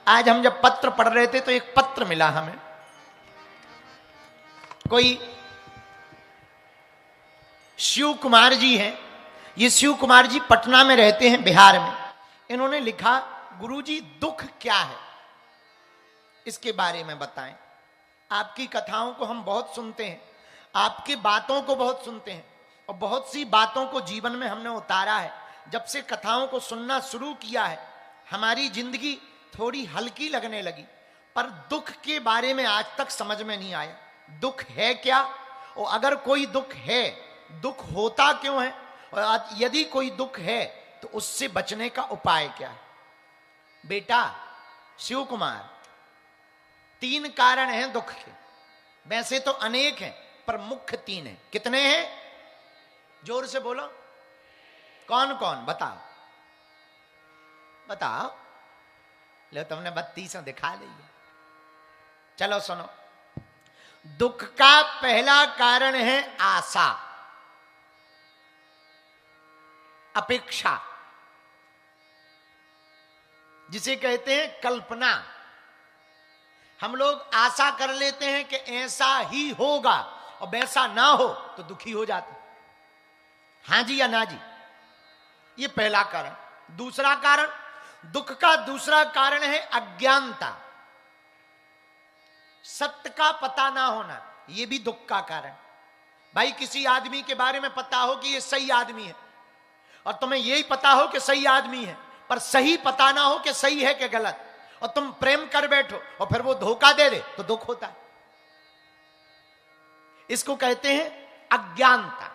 आज हम जब पत्र पढ़ रहे थे तो एक पत्र मिला हमें, कोई शिव कुमार जी हैं। ये शिव कुमार जी पटना में रहते हैं, बिहार में। इन्होंने लिखा, गुरुजी दुख क्या है, इसके बारे में बताएं। आपकी कथाओं को हम बहुत सुनते हैं, आपकी बातों को बहुत सुनते हैं, और बहुत सी बातों को जीवन में हमने उतारा है। जब से कथाओं को सुनना शुरू किया है, हमारी जिंदगी थोड़ी हल्की लगने लगी, पर दुख के बारे में आज तक समझ में नहीं आया। दुख है क्या, और अगर कोई दुख है, दुख होता क्यों है, और यदि कोई दुख है तो उससे बचने का उपाय क्या है। बेटा शिव कुमार, 3 कारण हैं दुख के। वैसे तो अनेक हैं, पर मुख्य 3 हैं। कितने हैं, जोर से बोलो, कौन कौन, बताओ बताओ। लो तुमने 32 दिखा दी है। चलो सुनो, दुख का पहला कारण है आशा, अपेक्षा, जिसे कहते हैं कल्पना। हम लोग आशा कर लेते हैं कि ऐसा ही होगा, और वैसा ना हो तो दुखी हो जाते। हां जी या ना जी, ये पहला कारण। दूसरा कारण, दुख का दूसरा कारण है अज्ञानता, सत्य का पता ना होना। यह भी दुख का कारण। भाई किसी आदमी के बारे में पता हो कि यह सही आदमी है, और तुम्हें यही पता हो कि सही आदमी है, पर सही पता ना हो कि सही है कि गलत, और तुम प्रेम कर बैठो और फिर वो धोखा दे दे, तो दुख होता है। इसको कहते हैं अज्ञानता।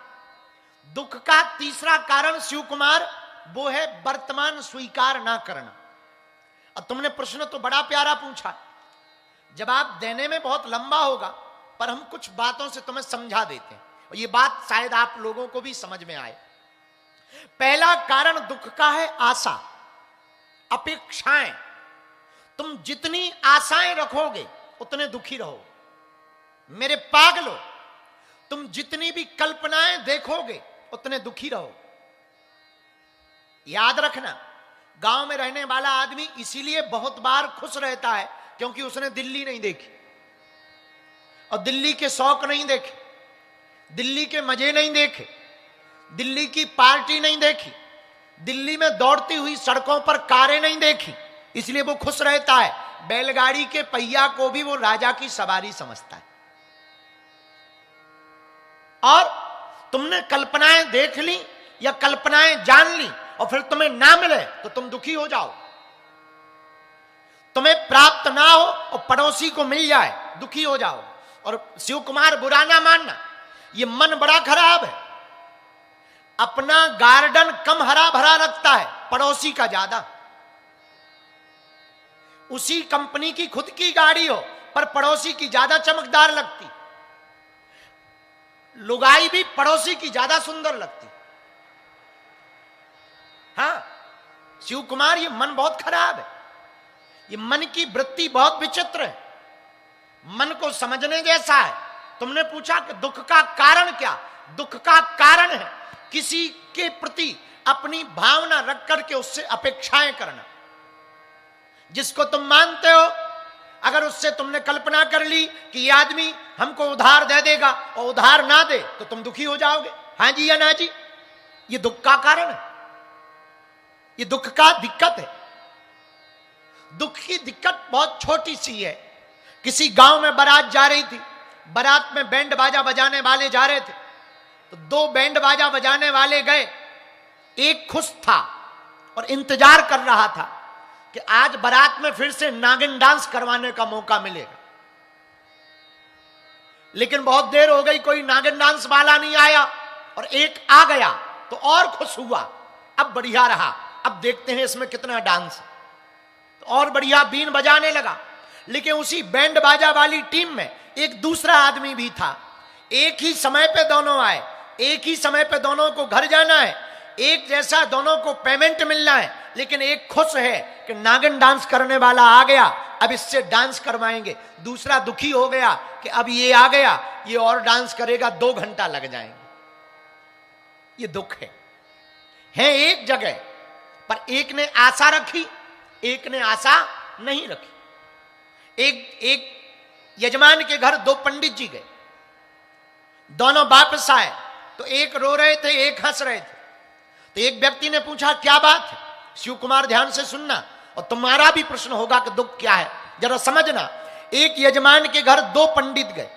दुख का तीसरा कारण शिव कुमार, वो है वर्तमान स्वीकार ना करना। और तुमने प्रश्न तो बड़ा प्यारा पूछा, जवाब देने में बहुत लंबा होगा, पर हम कुछ बातों से तुम्हें समझा देते हैं, और ये बात शायद आप लोगों को भी समझ में आए। पहला कारण दुख का है आशा, अपेक्षाएं। तुम जितनी आशाएं रखोगे उतने दुखी रहोगे। मेरे पागलो, तुम जितनी भी कल्पनाएं देखोगे उतने दुखी रहोगे। याद रखना, गांव में रहने वाला आदमी इसीलिए बहुत बार खुश रहता है क्योंकि उसने दिल्ली नहीं देखी, और दिल्ली के शौक नहीं देखे, दिल्ली के मजे नहीं देखे, दिल्ली की पार्टी नहीं देखी, दिल्ली में दौड़ती हुई सड़कों पर कारें नहीं देखी, इसलिए वो खुश रहता है। बैलगाड़ी के पहिया को भी वो राजा की सवारी समझता है। और तुमने कल्पनाएं देख ली या कल्पनाएं जान ली, और फिर तुम्हें ना मिले तो तुम दुखी हो जाओ। तुम्हें प्राप्त ना हो और पड़ोसी को मिल जाए, दुखी हो जाओ। और शिव कुमार, बुरा ना मानना, ये मन बड़ा खराब है। अपना गार्डन कम हरा भरा लगता है, पड़ोसी का ज्यादा। उसी कंपनी की खुद की गाड़ी हो, पर पड़ोसी की ज्यादा चमकदार लगती। लुगाई भी पड़ोसी की ज्यादा सुंदर लगती। हां शिव कुमार, ये मन बहुत खराब है। ये मन की वृत्ति बहुत विचित्र है, मन को समझने जैसा है। तुमने पूछा कि दुख का कारण क्या। दुख का कारण है किसी के प्रति अपनी भावना रख करके उससे अपेक्षाएं करना। जिसको तुम मानते हो, अगर उससे तुमने कल्पना कर ली कि ये आदमी हमको उधार दे देगा और उधार ना दे, तो तुम दुखी हो जाओगे। हां जी या ना जी, ये दुख का कारण है, ये दुख का दिक्कत है। दुख की दिक्कत बहुत छोटी सी है। किसी गांव में बारात जा रही थी, बारात में बैंड बाजा बजाने वाले जा रहे थे, तो 2 बैंड बाजा बजाने वाले गए। एक खुश था और इंतजार कर रहा था कि आज बारात में फिर से नागिन डांस करवाने का मौका मिलेगा। लेकिन बहुत देर हो गई, कोई नागिन डांस वाला नहीं आया, और एक आ गया तो और खुश हुआ। अब बढ़िया रहा, अब देखते हैं इसमें कितना डांस है, तो और बढ़िया बीन बजाने लगा। लेकिन उसी बैंड बाजा वाली टीम में एक दूसरा आदमी भी था। एक ही समय पे दोनों आए, एक ही समय पे दोनों को घर जाना है, एक जैसा दोनों को पेमेंट मिलना है। लेकिन एक खुश है कि नागिन डांस करने वाला आ गया, अब इससे डांस करवाएंगे। दूसरा दुखी हो गया कि अब ये आ गया, ये और डांस करेगा, 2 घंटा लग जाएंगे। ये दुख है एक जगह, पर एक ने आशा रखी, एक ने आशा नहीं रखी। एक यजमान के घर दो पंडित जी गए, दोनों वापस आए तो एक रो रहे थे, एक हंस रहे थे। तो एक व्यक्ति ने पूछा क्या बात है? शिव कुमार ध्यान से सुनना और तुम्हारा भी प्रश्न होगा कि दुख क्या है, जरा समझना। एक यजमान के घर दो पंडित गए,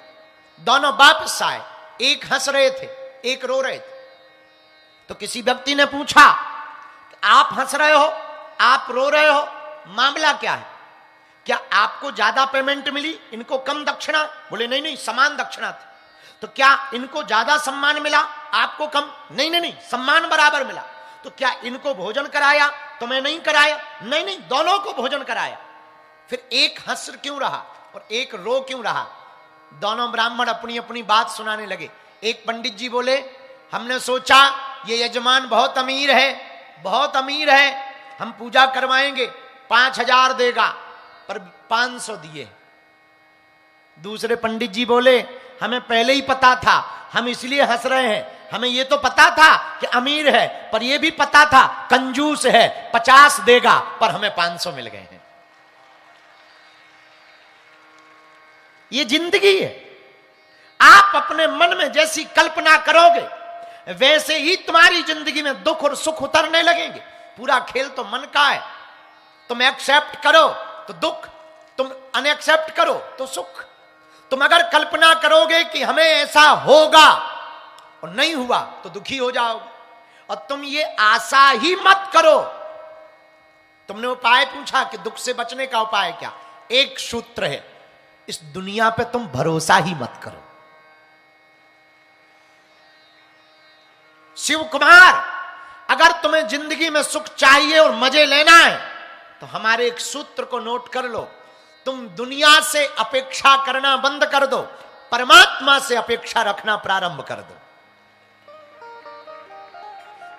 दोनों वापस आए, एक हंस रहे थे, एक रो रहे थे। तो किसी व्यक्ति ने पूछा आप हंस रहे हो, आप रो रहे हो, मामला क्या है? क्या आपको ज्यादा पेमेंट मिली, इनको कम दक्षिणा? बोले नहीं नहीं, समान दक्षिणा थी। तो क्या इनको ज्यादा सम्मान मिला, आपको कम? नहीं नहीं नहीं, सम्मान बराबर मिला। तो क्या इनको भोजन कराया, तुम्हें नहीं कराया? नहीं नहीं, दोनों को भोजन कराया। फिर एक हंस क्यों रहा और एक रो क्यों रहा? दोनों ब्राह्मण अपनी अपनी बात सुनाने लगे। एक पंडित जी बोले हमने सोचा ये यजमान बहुत अमीर है, बहुत अमीर है, हम पूजा करवाएंगे, 5,000 देगा, पर 500 दिए। दूसरे पंडित जी बोले हमें पहले ही पता था, हम इसलिए हंस रहे हैं, हमें ये तो पता था कि अमीर है, पर ये भी पता था कंजूस है, 50 देगा, पर हमें 500 मिल गए हैं। ये जिंदगी है। आप अपने मन में जैसी कल्पना करोगे वैसे ही तुम्हारी जिंदगी में दुख और सुख उतरने लगेंगे। पूरा खेल तो मन का है। तुम एक्सेप्ट करो तो दुख, तुम अनएक्सेप्ट करो तो सुख। तुम अगर कल्पना करोगे कि हमें ऐसा होगा और नहीं हुआ तो दुखी हो जाओगे, और तुम ये आशा ही मत करो। तुमने उपाय पूछा कि दुख से बचने का उपाय क्या? एक सूत्र है, इस दुनिया पे तुम भरोसा ही मत करो। शिव कुमार, अगर तुम्हें जिंदगी में सुख चाहिए और मजे लेना है तो हमारे एक सूत्र को नोट कर लो। तुम दुनिया से अपेक्षा करना बंद कर दो, परमात्मा से अपेक्षा रखना प्रारंभ कर दो।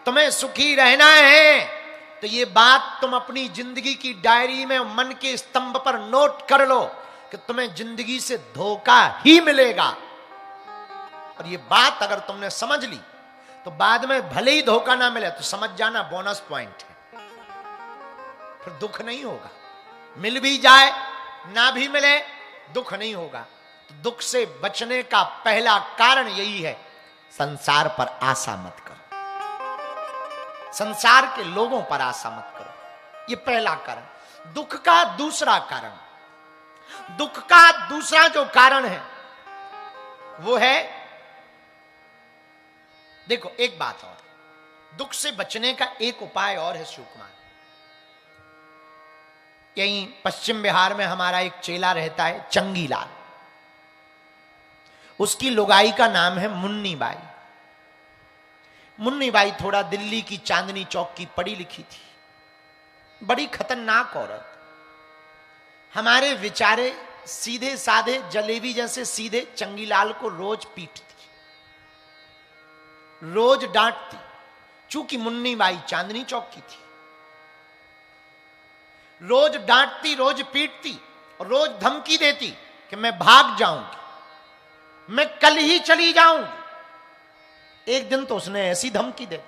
तुम्हें सुखी रहना है तो ये बात तुम अपनी जिंदगी की डायरी में, मन के स्तंभ पर नोट कर लो कि तुम्हें जिंदगी से धोखा ही मिलेगा। और ये बात अगर तुमने समझ ली तो बाद में भले ही धोखा ना मिले तो समझ जाना बोनस पॉइंट है, फिर दुख नहीं होगा। मिल भी जाए ना भी मिले दुख नहीं होगा। तो दुख से बचने का पहला कारण यही है, संसार पर आशा मत करो, संसार के लोगों पर आशा मत करो। ये पहला कारण। दुख का दूसरा कारण, दुख का दूसरा जो कारण है वो है, देखो एक बात और, दुख से बचने का एक उपाय और है शिव कुमार। यहीं पश्चिम बिहार में हमारा एक चेला रहता है चंगीलाल, उसकी लुगाई का नाम है मुन्नी बाई। मुन्नी बाई थोड़ा दिल्ली की चांदनी चौक की पढ़ी लिखी थी, बड़ी खतरनाक औरत। हमारे विचारे सीधे साधे जलेबी जैसे सीधे चंगीलाल को रोज पीटती, रोज डांटती। चूंकि मुन्नी बाई चांदनी चौक की थी, रोज डांटती, रोज पीटती और रोज धमकी देती कि मैं भाग जाऊंगी, मैं कल ही चली जाऊंगी। एक दिन तो उसने ऐसी धमकी दे।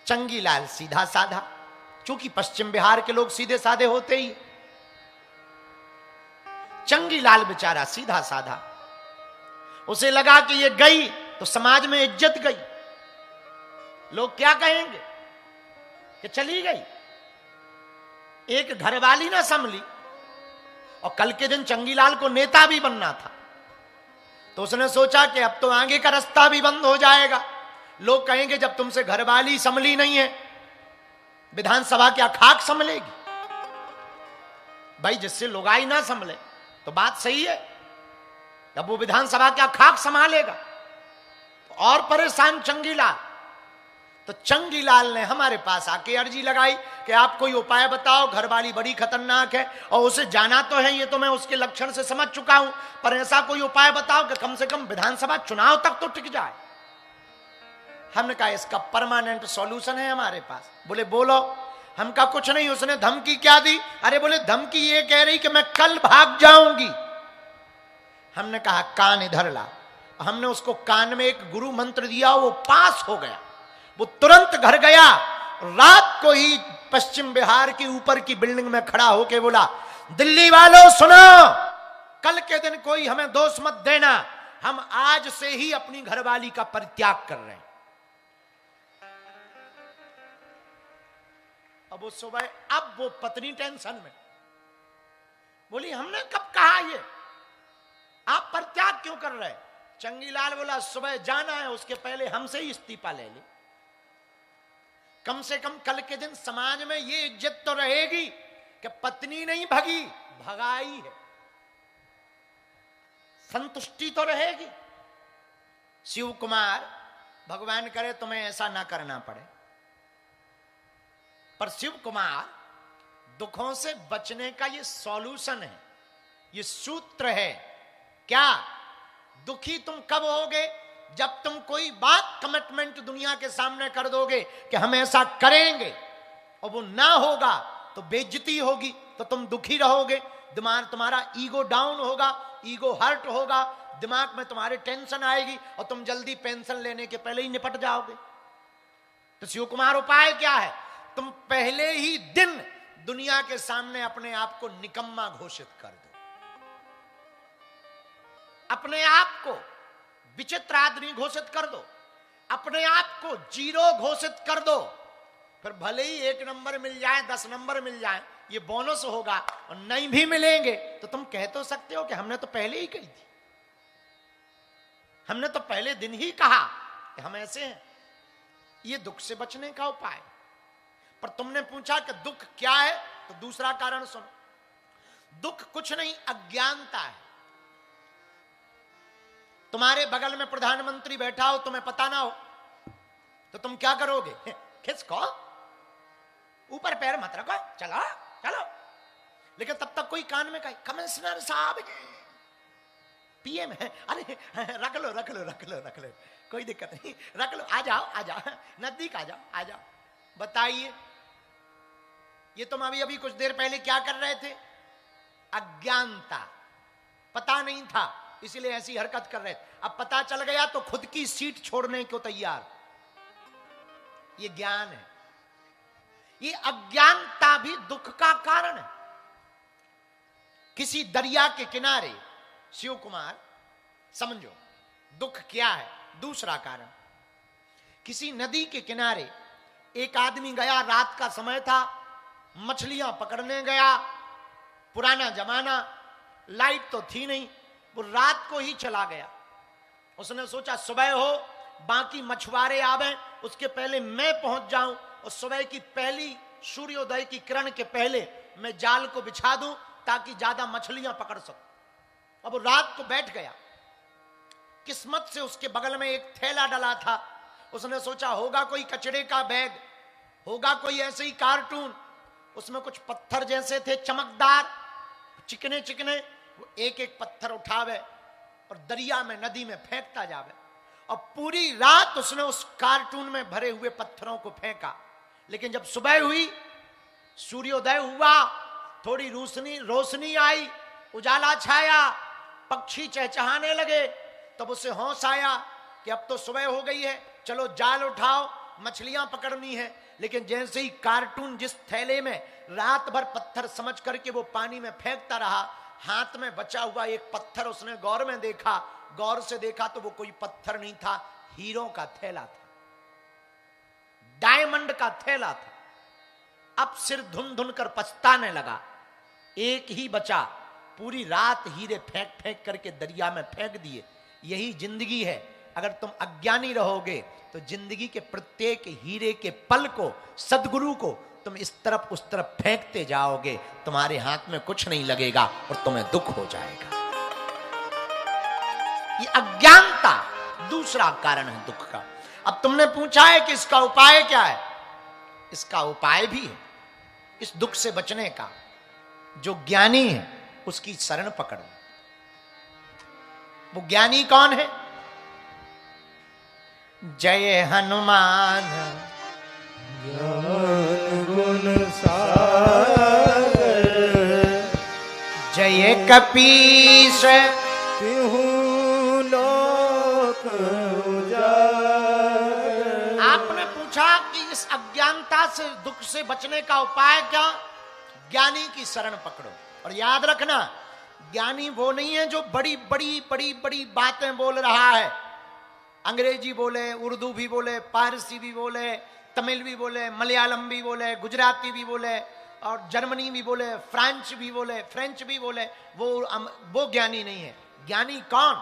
चंगीलाल सीधा साधा, चूंकि पश्चिम बिहार के लोग सीधे साधे होते ही, चंगीलाल बेचारा सीधा साधा। उसे लगा कि ये गई तो समाज में इज्जत गई, लोग क्या कहेंगे कि चली गई। एक घरवाली ना संभली, और कल के दिन चंगीलाल को नेता भी बनना था। तो उसने सोचा कि अब तो आगे का रास्ता भी बंद हो जाएगा, लोग कहेंगे जब तुमसे घरवाली संभली नहीं है, विधानसभा क्या खाक संभलेगी? भाई जिससे लुगाई ना संभले तो बात सही है, अब वो विधानसभा क्या खाक संभालेगा? और परेशान चंगीलाल। तो चंगीलाल ने हमारे पास आके अर्जी लगाई कि आप कोई उपाय बताओ, घरवाली बड़ी खतरनाक है और उसे जाना तो है, ये तो मैं उसके लक्षण से समझ चुका हूं, पर ऐसा कोई उपाय बताओ कि कम से कम विधानसभा चुनाव तक तो टिक जाए। हमने कहा इसका परमानेंट सॉल्यूशन है हमारे पास। बोले बोलो। हम कहा कुछ नहीं। उसने धमकी क्या दी? अरे बोले धमकी ये कह रही कि मैं कल भाग जाऊंगी। हमने कहा कान इधर ला। हमने उसको कान में एक गुरु मंत्र दिया, वो पास हो गया। वो तुरंत घर गया, रात को ही पश्चिम बिहार की ऊपर की बिल्डिंग में खड़ा होके बोला, दिल्ली वालों सुनो, कल के दिन कोई हमें दोष मत देना, हम आज से ही अपनी घरवाली का परित्याग कर रहे हैं। अब वो सुबह, अब वो पत्नी टेंशन में बोली, हमने कब कहा ये, आप परित्याग क्यों कर रहे? चंगीलाल बोला, सुबह जाना है, उसके पहले हमसे ही इस्तीफा ले ले। कम से कम कल के दिन समाज में ये इज्जत तो रहेगी कि पत्नी नहीं भगी, भगाई है, संतुष्टि तो रहेगी। शिव कुमार, भगवान करे तुम्हें ऐसा ना करना पड़े, पर शिव कुमार दुखों से बचने का ये सॉल्यूशन है, ये सूत्र है। क्या? दुखी तुम कब होगे? जब तुम कोई बात कमिटमेंट दुनिया के सामने कर दोगे कि हम ऐसा करेंगे और वो ना होगा तो बेइज्जती होगी, तो तुम दुखी रहोगे, दिमाग तुम्हारा ईगो डाउन होगा, ईगो हर्ट होगा, दिमाग में तुम्हारे टेंशन आएगी और तुम जल्दी पेंशन लेने के पहले ही निपट जाओगे। तो शिव कुमार उपाय क्या है? तुम पहले ही दिन दुनिया के सामने अपने आप को निकम्मा घोषित कर दो, अपने आप को विचित्र आदमी घोषित कर दो, अपने आप को जीरो घोषित कर दो। फिर भले ही 1 नंबर मिल जाए, 10 नंबर मिल जाए, ये बोनस होगा, और नहीं भी मिलेंगे तो तुम कह तो सकते हो कि हमने तो पहले ही कही थी, हमने तो पहले दिन ही कहा कि हम ऐसे हैं। ये दुख से बचने का उपाय। पर तुमने पूछा कि दुख क्या है, तो दूसरा कारण सुनो। दुख कुछ नहीं, अज्ञानता है। तुम्हारे बगल में प्रधानमंत्री बैठा हो, तुम्हें पता ना हो, तो तुम क्या करोगे? खिसको, ऊपर पैर मत रखो, चलो चलो। लेकिन तब तक कोई कान में कहे, कमिश्नर साहब पीएम है, अरे रख लो रख लो रख लो रख लो, कोई दिक्कत नहीं, रख लो, आ जाओ नजदीक आ जाओ। बताइए, ये तुम अभी अभी कुछ देर पहले क्या कर रहे थे? अज्ञानता, पता नहीं था इसलिए ऐसी हरकत कर रहे थे। अब पता चल गया तो खुद की सीट छोड़ने को तैयार। ये ज्ञान है। ये अज्ञानता भी दुख का कारण है। किसी दरिया के किनारे, शिव कुमार समझो दुख क्या है। दूसरा कारण, किसी नदी के किनारे एक आदमी गया, रात का समय था, मछलियां पकड़ने गया। पुराना जमाना, लाइट तो थी नहीं, वो रात को ही चला गया। उसने सोचा सुबह हो, बाकी मछुआरे आवे, उसके पहले मैं पहुंच जाऊं और सुबह की पहली सूर्योदय की किरण के पहले मैं जाल को बिछा दूं ताकि ज्यादा मछलियां पकड़ सकूं। अब वो रात को बैठ गया। किस्मत से उसके बगल में एक थैला डला था। उसने सोचा होगा कोई कचड़े का बैग, होगा कोई ऐसे ही कार्टून। उसमें कुछ पत्थर जैसे थे, चमकदार, चिकने चिकने। वो एक एक पत्थर उठावे और दरिया में, नदी में फेंकता जावे। और पूरी रात उसने उस कार्टून में भरे हुए पत्थरों को फेंका। लेकिन जब सुबह हुई, सूर्योदय हुआ, थोड़ी रोशनी आई, उजाला छाया, पक्षी चहचहाने लगे, तब उसे होश आया कि अब तो सुबह हो गई है, चलो जाल उठाओ, मछलियां पकड़नी है। लेकिन जैसे ही कार्टून जिस थैले में रात भर पत्थर समझ करके वो पानी में फेंकता रहा, हाथ में बचा हुआ एक पत्थर उसने गौर से देखा तो वो कोई पत्थर नहीं था, हीरों का थैला था, डायमंड का थैला था। अब सिर धुन धुन कर पछताने लगा। एक ही बचा, पूरी रात हीरे फेंक फेंक करके दरिया में फेंक दिए। यही जिंदगी है। अगर तुम अज्ञानी रहोगे तो जिंदगी के प्रत्येक हीरे के पल को, सद्गुरु को तुम इस तरफ उस तरफ फेंकते जाओगे, तुम्हारे हाथ में कुछ नहीं लगेगा और तुम्हें दुख हो जाएगा। ये अज्ञानता दूसरा कारण है दुख का। अब तुमने पूछा है कि इसका उपाय क्या है? इसका उपाय भी है इस दुख से बचने का। जो ज्ञानी है उसकी शरण पकड़ो। वो ज्ञानी कौन है? जय हनुमान ज्ञान गुण सागर, जय कपीस तिहु लोक उजागर। आपने पूछा कि इस अज्ञानता अज्ञानता से दुख से बचने का उपाय क्या? ज्ञानी की शरण पकड़ो। और याद रखना, ज्ञानी वो नहीं है जो बड़ी बड़ी बड़ी बड़ी बातें बोल रहा है। अंग्रेजी बोले, उर्दू भी बोले, पारसी भी बोले, तमिल भी बोले, मलयालम भी बोले, गुजराती भी बोले, और जर्मनी भी बोले, फ्रेंच भी बोले, फ्रेंच भी बोले, वो ज्ञानी नहीं है। ज्ञानी कौन?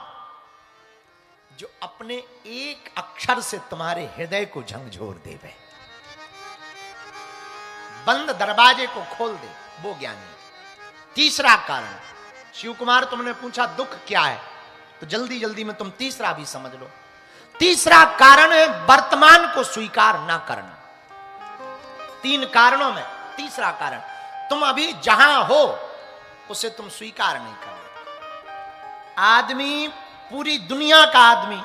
जो अपने एक अक्षर से तुम्हारे हृदय को झंझोर देवे, बंद दरवाजे को खोल दे, वो ज्ञानी। तीसरा कारण, शिव कुमार तुमने पूछा दुख क्या है, तो जल्दी जल्दी में तुम तीसरा भी समझ लो। तीसरा कारण है वर्तमान को स्वीकार ना करना। 3 कारणों में तीसरा कारण, तुम अभी जहां हो उसे तुम स्वीकार नहीं कर रहे। आदमी, पूरी दुनिया का आदमी,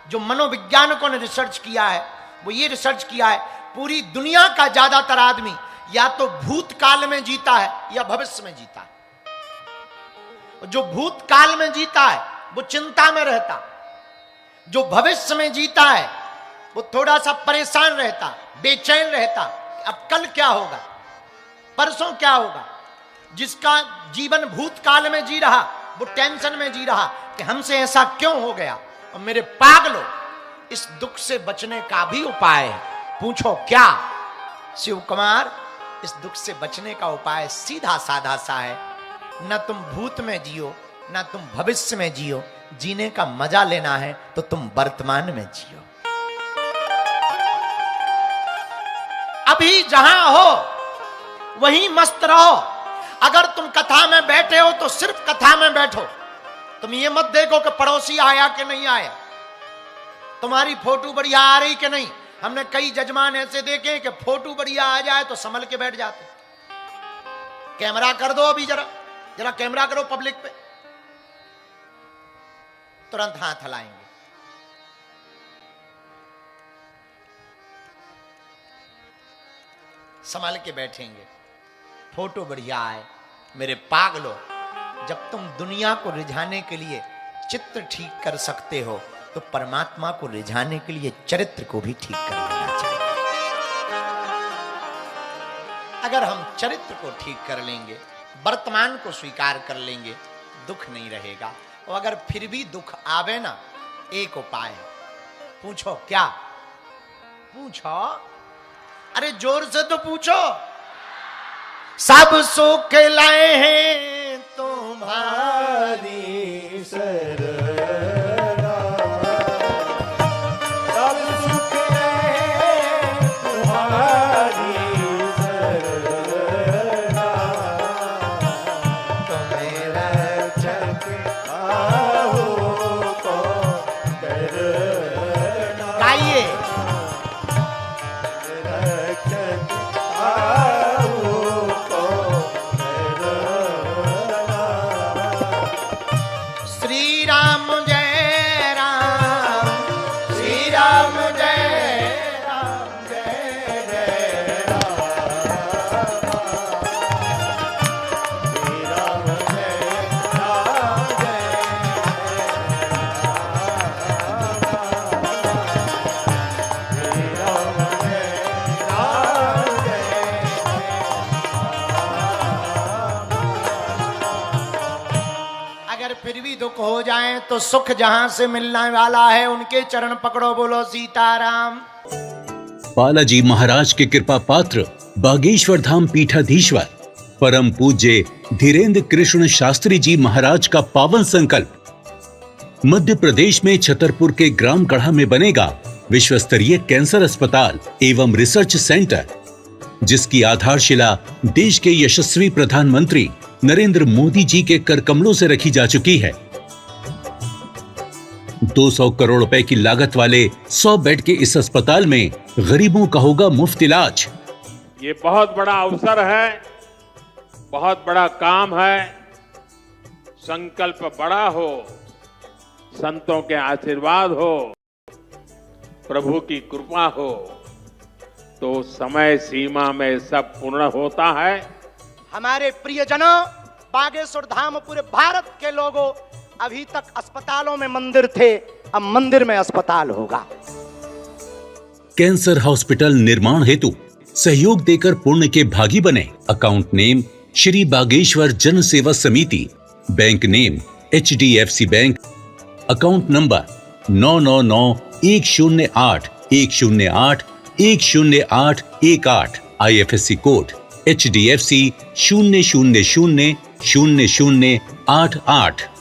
जो मनोवैज्ञानिकों ने रिसर्च किया है, वो ये रिसर्च किया है, पूरी दुनिया का ज्यादातर आदमी या तो भूतकाल में जीता है या भविष्य में जीता है। जो भूतकाल में जीता है वो चिंता में रहता, जो भविष्य में जीता है वो थोड़ा सा परेशान रहता, बेचैन रहता, अब कल क्या होगा, परसों क्या होगा। जिसका जीवन भूतकाल में जी रहा वो टेंशन में जी रहा कि हमसे ऐसा क्यों हो गया। और मेरे पागलों, इस दुख से बचने का भी उपाय है। पूछो क्या? शिव कुमार, इस दुख से बचने का उपाय सीधा साधा सा है। न तुम भूत में जियो, न तुम भविष्य में जियो। जीने का मजा लेना है तो तुम वर्तमान में जियो। अभी जहां हो वहीं मस्त रहो। अगर तुम कथा में बैठे हो तो सिर्फ कथा में बैठो। तुम ये मत देखो कि पड़ोसी आया कि नहीं आया, तुम्हारी फोटो बढ़िया आ रही कि नहीं। हमने कई जजमान ऐसे देखे कि फोटो बढ़िया आ जाए तो संभल के बैठ जाते। कैमरा कर दो, अभी जरा जरा कैमरा करो पब्लिक पे, तुरंत हाथ हिलाएंगे। संभल के बैठेंगे, फोटो बढ़िया आए। मेरे पागलो, जब तुम दुनिया को रिझाने के लिए चित्र ठीक कर सकते हो तो परमात्मा को रिझाने के लिए चरित्र को भी ठीक कर लेना चाहिए। अगर हम चरित्र को ठीक कर लेंगे, वर्तमान को स्वीकार कर लेंगे, दुख नहीं रहेगा। और अगर फिर भी दुख आवे ना, एक उपाय है। पूछो क्या? पूछो, अरे जोर से तो पूछो। सब सुख लाए हैं तुम्हारी शरणा, सब सुख लाए तुम्हारी शरणा, तुम्हें रक्षक आहो को डरना। गाइए, रक्षक आहो को डरना। श्री राम जय राम, श्री राम जय राम, जय जय राम। श्री राम जय राम, जय श्री राम जय राम, अगर फिर भी दुख हो जाए तो सुख जहां से मिलने वाला है उनके चरण पकड़ो। बोलो सीताराम। बालाजी महाराज के कृपा पात्र बागेश्वर धाम पीठाधीश्वर परम पूज्य धीरेन्द्र कृष्ण शास्त्री जी महाराज का पावन संकल्प। मध्य प्रदेश में छतरपुर के ग्राम गढ़ा में बनेगा विश्व स्तरीय कैंसर अस्पताल एवं रिसर्च सेंटर, जिसकी आधारशिला देश के यशस्वी प्रधानमंत्री नरेंद्र मोदी जी के कर कमलों से रखी जा चुकी है। 200 करोड़ रुपए की लागत वाले 100 बेड के इस अस्पताल में गरीबों का होगा मुफ्त इलाज। ये बहुत बड़ा अवसर है, बहुत बड़ा काम है। संकल्प बड़ा हो, संतों के आशीर्वाद हो, प्रभु की कृपा हो तो समय सीमा में सब पूर्ण होता है। हमारे प्रियजनों, बागेश्वर धाम पूरे भारत के लोगों, अभी तक अस्पतालों में मंदिर थे, अब मंदिर में अस्पताल होगा। कैंसर हॉस्पिटल निर्माण हेतु सहयोग देकर पुण्य के भागी बने। अकाउंट नेम श्री बागेश्वर जन सेवा समिति, bank name HDFC bank, account number 999108108108, IFSC code HDFC 0000088।